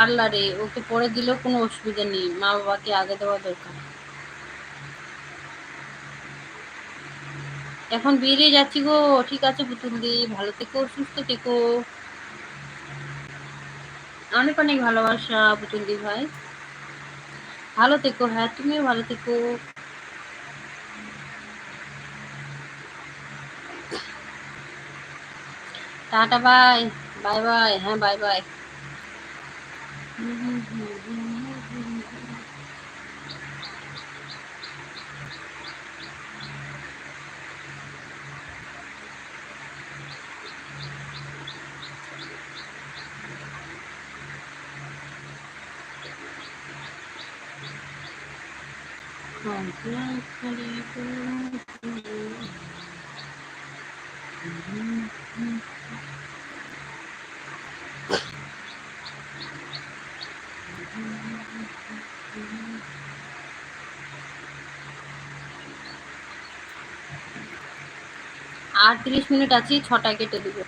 পার্লারে, ওকে পরে দিলেও কোনো অসুবিধা নেই, মা বাবাকে আগে দেওয়া দরকার। এখন বেরিয়ে যাচ্ছি গো। ঠিক আছে পুতুল দি, ভালো থেকো, সুস্থ থেকো। অনেক অনেক ভালোবাসা পুতুল দি ভাই, ভালো থেকো। হ্যাঁ তুমিও ভালো থেকো। Tata bye, bye bye. হ্যাঁ বাই বাই। 38 মিনিট আছে, 6টায় কেটে দিব।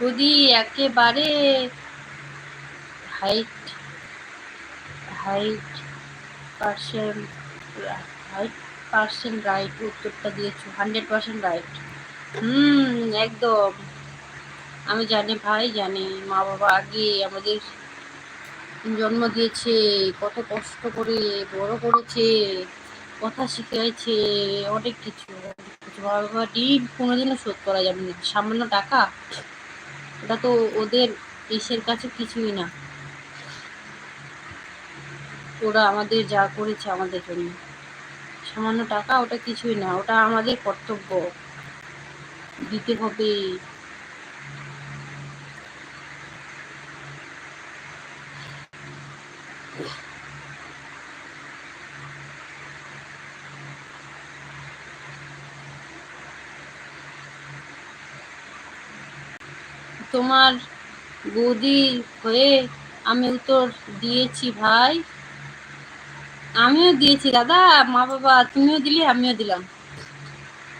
যদি একেবারে height height percent height percent right উত্তরটা দিয়েছো, 100% রাইট। একদম। আমি জানি ভাই, জানি মা বাবা আগে আমাদের জন্ম দিয়েছে, কত কষ্ট করে বড় করেছে, কথা শিখিয়েছে, অনেক কিছু। মা বাবা ঋণ কোনোদিনও শোধ করা যাবে না। সামান্য টাকা, ওটা তো ওদের দেশের কাছে কিছুই না। ওরা আমাদের যা করেছে আমাদের জন্য, সামান্য টাকা ওটা কিছুই না, ওটা আমাদের কর্তব্য দিতে হবে। তোমার বৌদি হয়ে আমি উত্তর দিয়েছি ভাই, আমিও দিয়েছি দাদা। মা বাবা তুমিও দিলে আমিও দিলাম,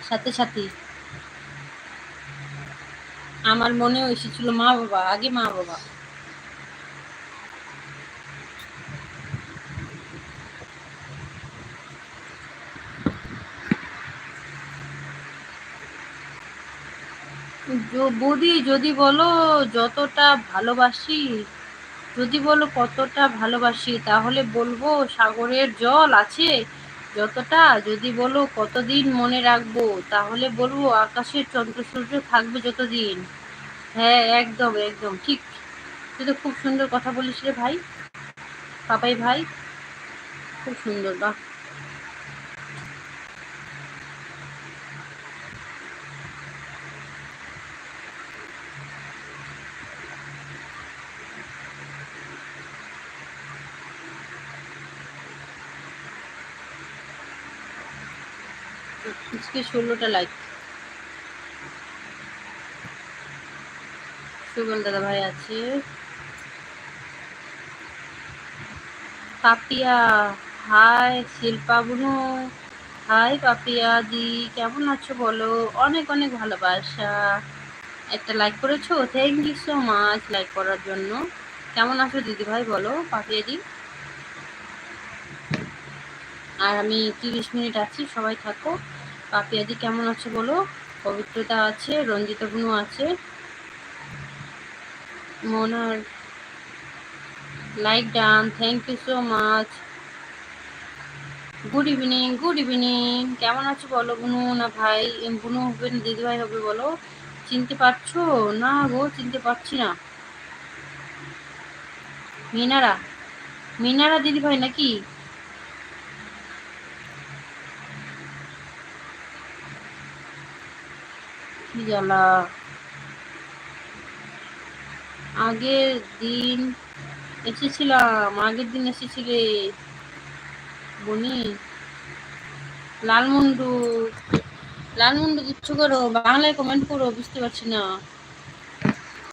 সাথে সাথে। আমার মনেও এসেছিল মা বাবা, আগে মা বাবা। বৌদি যদি বলো যতটা ভালোবাসি, যদি বলো কতটা ভালোবাসি, তাহলে বলবো সাগরের জল আছে যতটা। যদি বলো কতদিন মনে রাখবো, তাহলে বলবো আকাশের চন্দ্র সূর্য থাকবে যতদিন। হ্যাঁ একদম একদম ঠিক। তুই তো খুব সুন্দর কথা বলিস রে ভাই, পাপাই ভাই, খুব সুন্দর। বাহ, আজকে 16টা লাইক। সুগল দাদা ভাই আছে, পাপিয়া হাই, শিল্পা বুনু হাই। পাপিয়া দি কেমন আছো বলো, অনেক অনেক ভালোবাসা। একটা লাইক করেছো, thank you so much like করার জন্য। কেমন আছো দিদি ভাই বলো পাপিয়া দি। আর আমি 30 মিনিট আছি, সবাই থাকো। পাপিয়া দি কেমন আছো বলো। পবিত্রতা আছে, রঞ্জিতা বুনু আছে, মনার like done, thank you so much. Good evening, good evening. কেমন আছো বলো বুনু না ভাই, বুনু হবে না দিদি ভাই হবে বলো। চিনতে পারছো না গো, চিনতে পারছি না। মিনারা, মিনারা দিদি ভাই নাকি? কি জ্বালা। আগের দিন এসেছিলাম, আগের দিন এসেছিলে বনি। লালমুন্ডু, লালমুন্ডু কিচ্ছু করো, বাংলায় কমেন্ট করো, বুঝতে পারছি না।